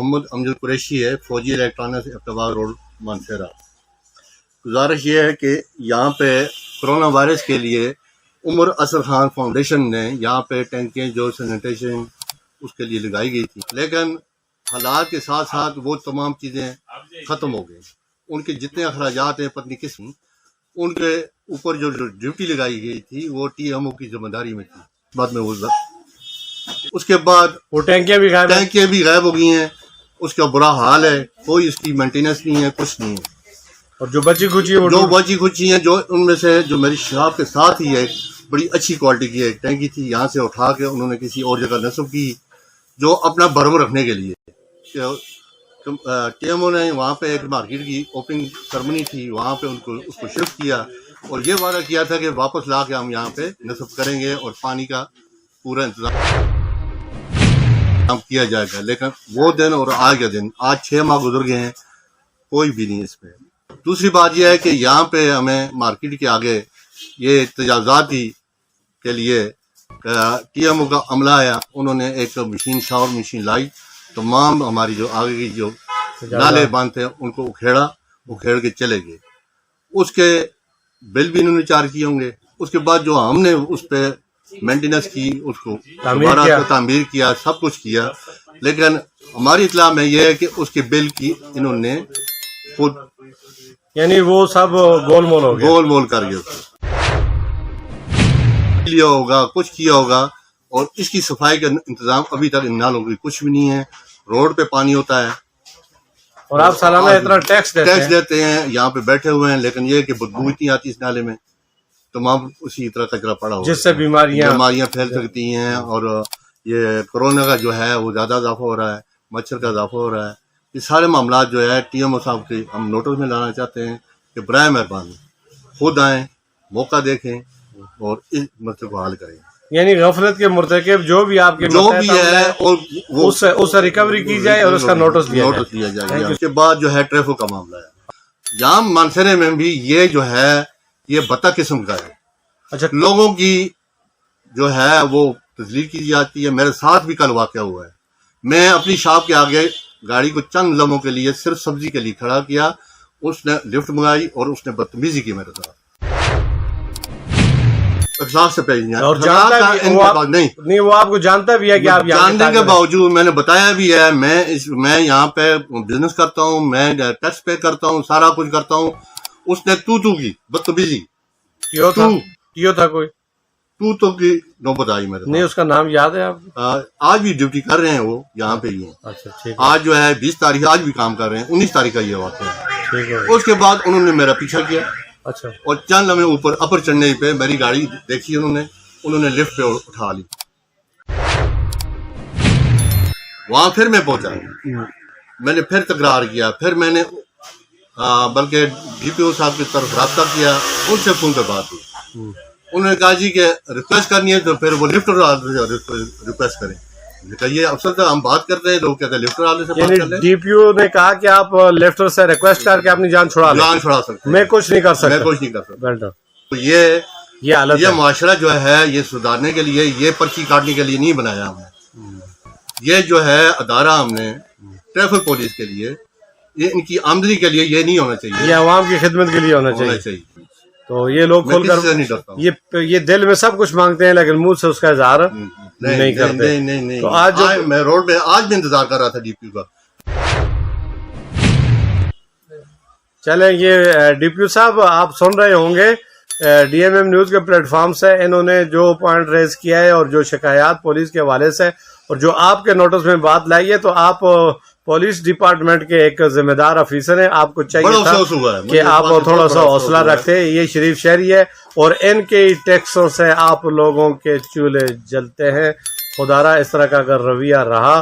محمد امجد قریشی ہے، فوجی الیکٹرانکس اتباع روڈ مانسہرہ۔ گزارش یہ ہے کہ یہاں پہ کرونا وائرس کے لیے عمر اصغر خان فاؤنڈیشن نے یہاں پہ ٹینکیں جو سینیٹیشن اس کے لیے لگائی گئی تھی، لیکن حالات کے ساتھ ساتھ وہ تمام چیزیں ختم ہو گئی۔ ان کے جتنے اخراجات ہیں پتنی قسم، ان کے اوپر جو ڈیوٹی لگائی گئی تھی وہ ٹی ایم او کی ذمہ داری میں تھی۔ بعد میں اس کے بعد وہ ٹینکیاں بھی غائب ہو گئی ہیں، اس کا برا حال ہے، کوئی اس کی مینٹیننس نہیں ہے، کچھ نہیں ہے۔ اور جو بچی کھچی ہیں جو ان میں سے جو میری شاپ کے ساتھ ہی ہے، بڑی اچھی کوالٹی کی ایک ٹینکی تھی، یہاں سے اٹھا کے انہوں نے کسی اور جگہ نصب کی جو اپنا بھرم رکھنے کے لیے۔ ٹی ایم او نے وہاں پہ ایک مارکیٹ کی اوپننگ سرمنی تھی، وہاں پہ اس کو شفٹ کیا اور یہ وعدہ کیا تھا کہ واپس لا کے ہم یہاں پہ نصب کریں گے اور پانی کا پورا انتظام کیا جائے گا، لیکن وہ دن اور آج کا دن، آج 6 ماہ گزر گئے ہیں، کوئی بھی نہیں اس پہ۔ دوسری بات یہ ہے کہ یہاں پہ ہمیں مارکیٹ کے آگے یہ تجاوزاتی کے لیے ٹی ایم او کا عملہ آیا، انہوں نے ایک شاور مشین لائی، تمام ہماری جو آگے کی جو نالے بند تھے ان کو اکھیڑ کے چلے گئے۔ اس کے بل بھی انہوں نے چارج کیے ہوں گے۔ اس کے بعد جو ہم نے اس پہ مینٹیننس کی، اس کو دوبارہ تعمیر کیا، سب کچھ کیا، لیکن ہماری اطلاع میں یہ ہے کہ اس کے بل کی انہوں نے خود یعنی وہ سب گول مول کر گیا لیا ہوگا، کچھ کیا ہوگا، اور اس کی صفائی کا انتظام ابھی تک ان نالوں کی کچھ بھی نہیں ہے۔ روڈ پہ پانی ہوتا ہے اور آپ سالانہ اتنا ٹیکس دیتے ہیں، یہاں پہ بیٹھے ہوئے ہیں، لیکن یہ کہ بدبو اتنی آتی اس نالے میں، تمام اسی طرح کچرا پڑا ہوا جس سے بیماریاں پھیل سکتی ہیں، اور یہ کورونا کا جو ہے وہ زیادہ اضافہ ہو رہا ہے، مچھر کا اضافہ ہو رہا ہے۔ یہ سارے معاملات جو ہے ٹی ایم او صاحب کے ہم نوٹس میں لانا چاہتے ہیں کہ برائے مہربانی خود آئیں، موقع دیکھیں اور اس مسئلے کو حل کریں۔ یعنی غفلت کے مرتکب جو بھی آپ کے جو بھی ہے اور اس سے ریکوری کی جائے اور اس کا نوٹس لیا جائے۔ اس کے بعد جو ہے ٹریفک کا معاملہ ہے، یہاں مانسہرے میں بھی یہ جو ہے یہ بتا قسم کا ہے۔ اچھا، لوگوں کی جو ہے وہ تذلیل کی جاتی ہے۔ میرے ساتھ بھی کل واقعہ ہوا ہے، میں اپنی شاپ کے آگے گاڑی کو چند لمحوں کے لیے صرف سبزی کے لیے کھڑا کیا، اس نے لفٹ منگائی اور اس نے بدتمیزی کی میرے ساتھ، اخلاق سے پیش نہیں، وہ آپ کو جانتا بھی ہے کہ آپ جاننے کے باوجود میں نے بتایا بھی ہے، میں یہاں پہ بزنس کرتا ہوں، میں ٹیکس پے کرتا ہوں، سارا کچھ کرتا ہوں۔ اس نے تو کی بدتمیزی تھا کوئی تو کی نوبت آئی میرے نہیں۔ اس کا نام یاد ہے آپ؟ آج بھی ڈیوٹی کر رہے ہیں، وہ یہاں پہ ہی ہیں۔ اچھا، آج جو ہے 20 تاریخ، آج بھی کام کر رہے ہیں۔ 19 تاریخ کا یہ واقعہ ہے۔ اس کے بعد انہوں نے میرا پیچھا کیا، اچھا، اور چند لمحے اوپر اپر چڑھنے پہ میری گاڑی دیکھی، انہوں نے لفٹ پہ اٹھا لی۔ وہاں پھر میں پہنچا، میں نے پھر تکرار کیا، پھر میں نے بلکہ ڈی پی او صاحب کی طرف رابطہ کیا، ان سے فون پہ بات ہوئی۔ انہوں نے کہا جی کہ ریکویسٹ کرنی ہے تو پھر وہ لفٹ ریکویسٹ کریں۔ یہ افسر سے ہم بات کرتے ہیں تو وہ کہتے ہیں لفٹر والے سے بات کر لیں۔ ڈی پی او نے کہا کہ آپ لفٹر سے ریکویسٹ کر کے اپنی جان چھڑا سکتے ہیں، میں کچھ نہیں کر سکتا۔ تو یہ معاشرہ جو ہے یہ سدھارنے کے لیے، یہ پرچی کاٹنے کے لیے نہیں بنایا ہم نے۔ یہ جو ہے ادارہ ہم نے ٹریفک پولیس کے لیے، یہ ان کی آمدنی کے لیے یہ نہیں ہونا چاہیے، یہ عوام کی خدمت کے لیے ہونا چاہیے۔ تو یہ لوگ کھول کر یہ دل میں سب کچھ مانگتے ہیں لیکن منہ سے اس کا اظہار نہیں کرتے۔ نہیں، تو آج میں روڈ پہ آج بھی انتظار کر رہا تھا ڈی پی او کا۔ چلیں، یہ ڈی پی او صاحب آپ سن رہے ہوں گے ڈی ایم ایم نیوز کے پلیٹ فارم سے انہوں نے جو پوائنٹ ریز کیا ہے اور جو شکایات پولیس کے حوالے سے اور جو آپ کے نوٹس میں بات لائی ہے، تو آپ پولیس ڈپارٹمنٹ کے ایک ذمہ دار افیسر ہیں، آپ کو چاہیے تھا کہ آپ تھوڑا سا حوصلہ رکھتے۔ یہ شریف شہری ہے اور ان کے ٹیکسوں سے آپ لوگوں کے چولہے جلتے ہیں۔ خدا را اس طرح کا اگر رویہ رہا